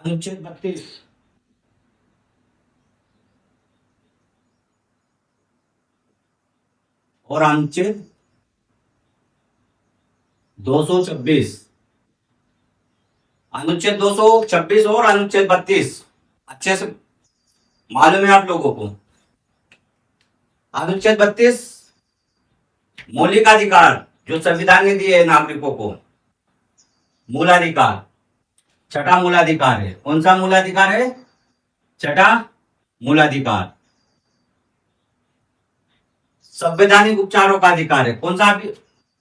अनुच्छेद 32 और अनुच्छेद 226। अनुच्छेद 226 और अनुच्छेद 32 अच्छे से मालूम है आप लोगों को। अनुच्छेद 32 मौलिक अधिकार जो संविधान ने दिए है नागरिकों को, मूलाधिकार, छठा मूलाधिकार है। कौन सा मूलाधिकार है? छठा मूलाधिकार। संवैधानिक उपचारों का अधिकार है। कौन सा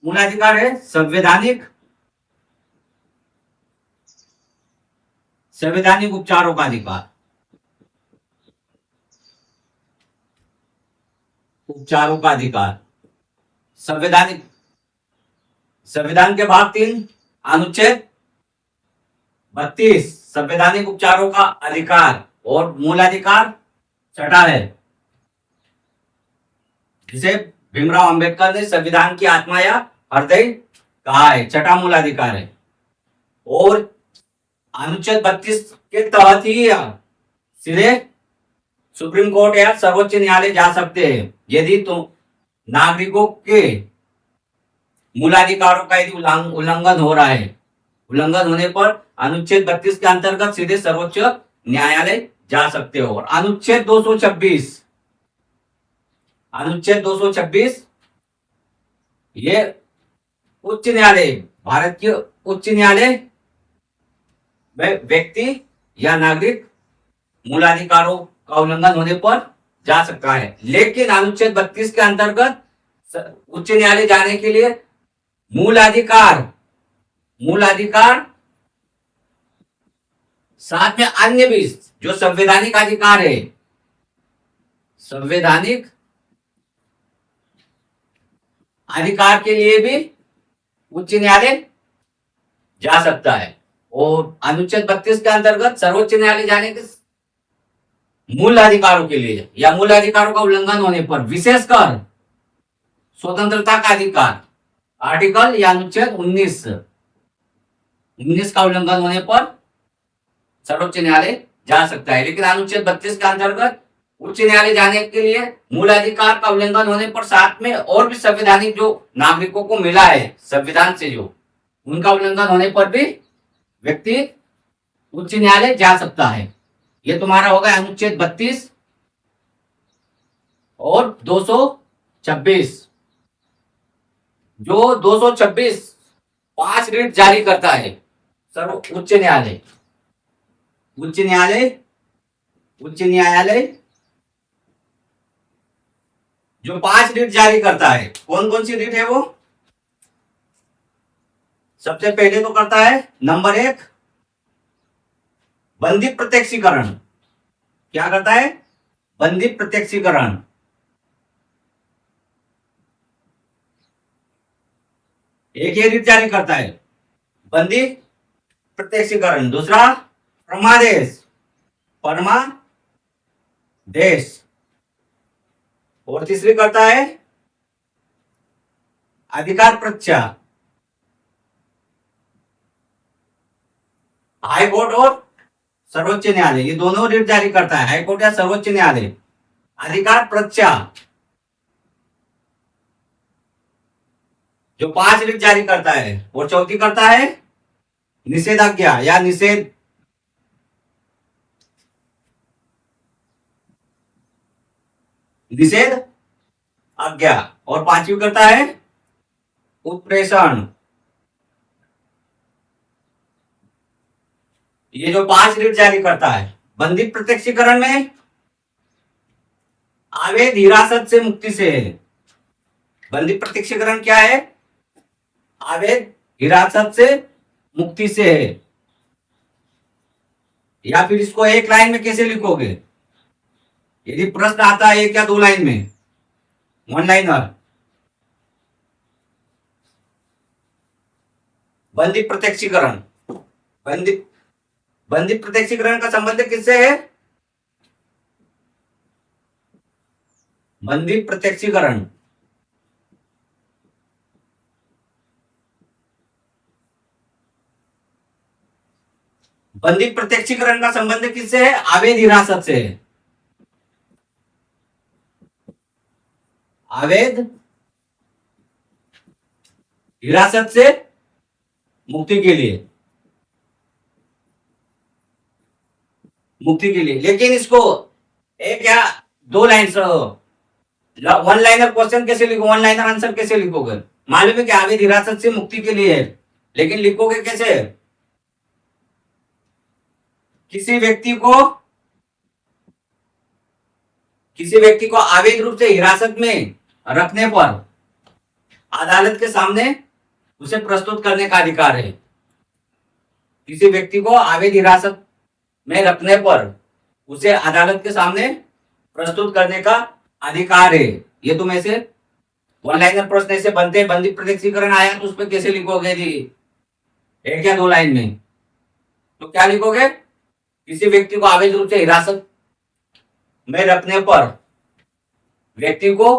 मूलाधिकार है? संवैधानिक उपचारों का अधिकार। उपचारों का अधिकार संवैधानिक, संविधान के भाग 3 अनुच्छेद 32 संवैधानिक उपचारों का अधिकार और मूलाधिकार छठा है, जिसे भीमराव अंबेडकर ने संविधान की आत्मा या हृदय कहा है। छठा मूलाधिकार है। और अनुच्छेद 32 के तहत ही सीधे सुप्रीम कोर्ट या सर्वोच्च न्यायालय जा सकते हैं यदि तो नागरिकों के मूलाधिकारों का यदि उल्लंघन हो रहा है। उल्लंघन होने पर अनुच्छेद 32 के अंतर्गत सीधे सर्वोच्च न्यायालय जा सकते हो। और अनुच्छेद 226, अनुच्छेद 226 ये उच्च न्यायालय, भारत के उच्च न्यायालय में व्यक्ति या नागरिक मूलाधिकारों का उल्लंघन होने पर जा सकता है। लेकिन अनुच्छेद 32 के अंतर्गत उच्च न्यायालय जाने के लिए मूलाधिकार साथ में अन्य भी जो संवैधानिक अधिकार है, संवैधानिक अधिकार के लिए भी उच्च न्यायालय जा सकता है। और अनुच्छेद 32 के अंतर्गत सर्वोच्च न्यायालय जाने के मूल अधिकारों के लिए या मूल अधिकारों का उल्लंघन होने पर, विशेषकर स्वतंत्रता का अधिकार, आर्टिकल या अनुच्छेद 19 का उल्लंघन होने पर सर्वोच्च न्यायालय जा सकता है। लेकिन अनुच्छेद 32 के अंतर्गत उच्च न्यायालय जाने के लिए मूल अधिकार का उल्लंघन होने पर साथ में और भी संवैधानिक जो नागरिकों को मिला है संविधान से, जो उनका उल्लंघन होने पर भी व्यक्ति उच्च न्यायालय जा सकता है। ये तुम्हारा होगा अनुच्छेद 32 और 226। जो 226 5 रिट जारी करता है सर्व उच्च न्यायालय, उच्च न्यायालय जो 5 रिट जारी करता है। कौन कौन सी रिट है वो? सबसे पहले तो करता है नंबर 1 बंदी प्रत्यक्षीकरण। क्या करता है? बंदी प्रत्यक्षीकरण। एक ये रिट जारी करता है बंदी प्रत्यक्षीकरण। दूसरा परमादेश। और तीसरी करता है अधिकार प्रत्याशा। हाई कोर्ट और सर्वोच्च न्यायालय ये दोनों रिट जारी करता है, हाई कोर्ट या सर्वोच्च न्यायालय। अधिकार प्रत्याशा जो 5 रिट जारी करता है। और चौथी करता है निषेधाज्ञा या निषेध आज्ञा। और पांचवी करता है उत्प्रेषण। ये जो 5 रिट जारी करता है। बंदी प्रत्यक्षीकरण में अवैध हिरासत से मुक्ति से है। बंदी प्रत्यक्षीकरण क्या है? अवैध हिरासत से मुक्ति से है। या फिर इसको एक लाइन में कैसे लिखोगे? यदि प्रश्न आता है 1 या 2 लाइन में, 1 लाइनर। बंदी प्रत्यक्षीकरण, बंदी प्रत्यक्षीकरण का संबंध किससे है? बंदी प्रत्यक्षीकरण बंदी प्रत्यक्षीकरण का संबंध किससे है? अवैध हिरासत से है। अवैध हिरासत से मुक्ति के लिए, मुक्ति के लिए। लेकिन इसको एक या दो लाइन, वन लाइनर क्वेश्चन कैसे लिखो, वन लाइनर आंसर कैसे लिखोगे? मालूम है कि अवैध हिरासत से मुक्ति के लिए है, लेकिन लिखोगे कैसे? किसी व्यक्ति को अवैध रूप से हिरासत में रखने पर अदालत के सामने उसे प्रस्तुत करने का अधिकार है। किसी व्यक्ति को अवैध हिरासत में रखने पर उसे अदालत के सामने प्रस्तुत करने का अधिकार है। ये तुम ऐसे वन लाइनर प्रश्न ऐसे बनते हैं। बंदी प्रत्यक्षीकरण आया तो उस पर कैसे लिखोगे जी? एक या दो लाइन में। तो क्या लिखोगे? किसी व्यक्ति को अवैध रूप से हिरासत में रखने पर व्यक्ति को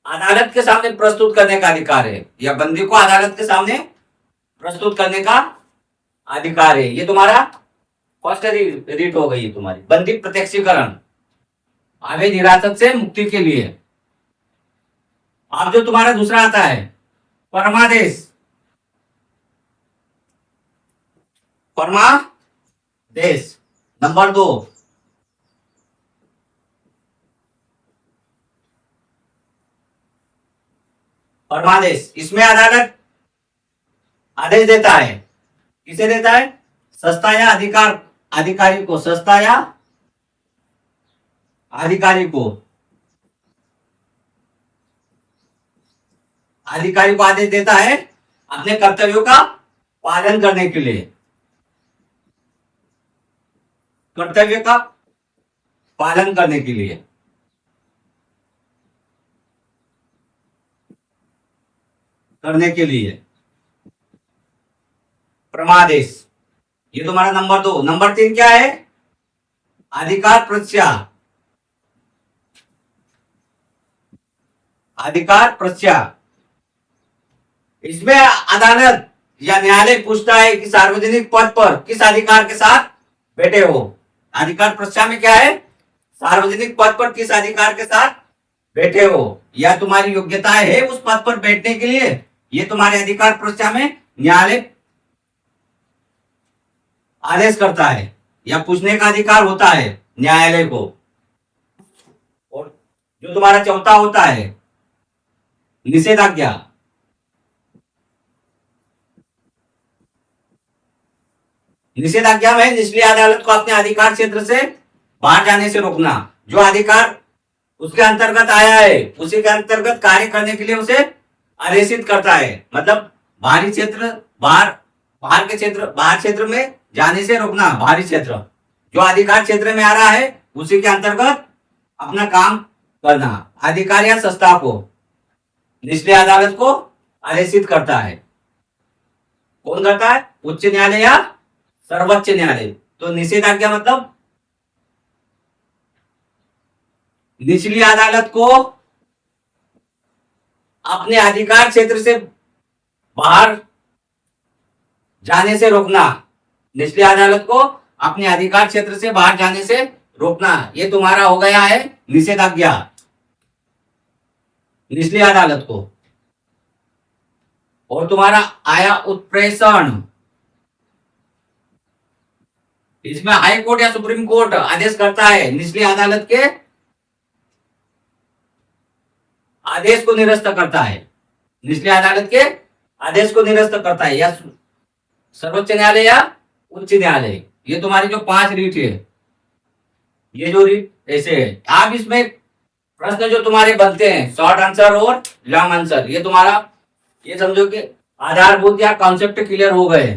अदालत के सामने प्रस्तुत करने का अधिकार है, या बंदी को अदालत के सामने प्रस्तुत करने का अधिकार है। ये तुम्हारा फर्स्ट रीट हो गई तुम्हारी, बंदी प्रत्यक्षीकरण अवैध हिरासत से मुक्ति के लिए। अब जो तुम्हारा दूसरा आता है परमादेश, परमादेश नंबर 2। परमादेश, इसमें अदालत आदेश देता है। किसे देता है? संस्था या अधिकारी को, संस्था या अधिकारी को, अधिकारी को आदेश देता है अपने कर्तव्यों का पालन करने के लिए, कर्तव्य का पालन करने के लिए। परमादेश, ये तुम्हारा नंबर 2। नंबर 3 क्या है? अधिकार प्रत्याह, अधिकार प्रत्याह। इसमें अदालत या न्यायालय पूछता है कि सार्वजनिक पद पर किस अधिकार के साथ बैठे हो। अधिकार प्रत्याह में क्या है? सार्वजनिक पद पर किस अधिकार के साथ बैठे हो, या तुम्हारी योग्यताएं है उस पद पर बैठने के लिए। ये तुम्हारे अधिकार प्रत्याह में न्यायालय आदेश करता है, या पूछने का अधिकार होता है न्यायालय को। और जो तुम्हारा चौथा होता है निषेधाज्ञा, निषेधाज्ञा में निचली अदालत को अपने अधिकार क्षेत्र से बाहर जाने से रोकना। जो अधिकार उसके अंतर्गत आया है उसी के अंतर्गत कार्य करने के लिए उसे आदेशित करता है। मतलब बाहरी क्षेत्र, बाहर क्षेत्र में जाने से रोकना। बाहरी क्षेत्र जो अधिकार क्षेत्र में आ रहा है उसी के अंतर्गत अपना काम करना। अधिकार या संस्था को निचली अदालत को आदेशित करता है। कौन करता है? उच्च न्यायालय या सर्वोच्च न्यायालय। तो निषेधाज्ञा मतलब निचली अदालत को अपने अधिकार क्षेत्र से बाहर जाने से रोकना। निचली अदालत को अपने अधिकार क्षेत्र से बाहर जाने से रोकना। ये तुम्हारा हो गया है निषेधाज्ञा, निचली अदालत को। और तुम्हारा आया उत्प्रेषण। इसमें हाई कोर्ट या सुप्रीम कोर्ट आदेश करता है निचली अदालत के आदेश को निरस्त करता है। निचली अदालत के आदेश को निरस्त करता है, या सर्वोच्च न्यायालय या उच्च न्यायालय। ये तुम्हारी जो 5 रीट है, ये जो रीट ऐसे है। आप इसमें प्रश्न जो तुम्हारे बनते हैं शॉर्ट आंसर और लॉन्ग आंसर, ये तुम्हारा ये समझो कि आधारभूत या कॉन्सेप्ट क्लियर हो गए।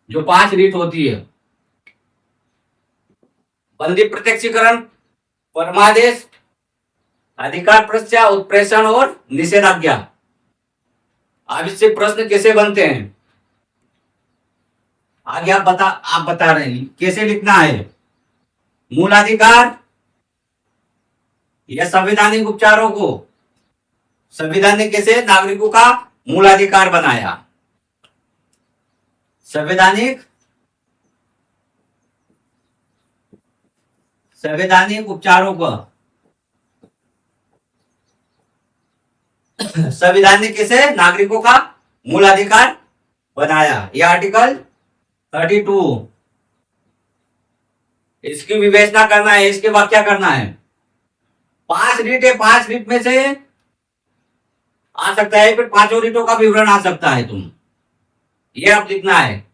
जो 5 रीट होती है, बंदी प्रत्यक्षीकरण, परमादेश, अधिकार प्रत्याह, उत्प्रेषण और निषेधाज्ञा। अब इससे प्रश्न कैसे बनते हैं आगे आप बता रहे हैं कैसे लिखना है। मूलाधिकार या संवैधानिक उपचारों को संविधान ने कैसे नागरिकों का मूलाधिकार बनाया। संवैधानिक संवैधानिक उपचारों को संविधान ने किसे नागरिकों का मूल अधिकार बनाया, ये आर्टिकल 32। इसकी विवेचना करना है, इसकी व्याख्या करना है। 5 रीट है, 5 रीट में से आ सकता है, फिर 5 रीटों का विवरण आ सकता है। तुम ये अब लिखना है।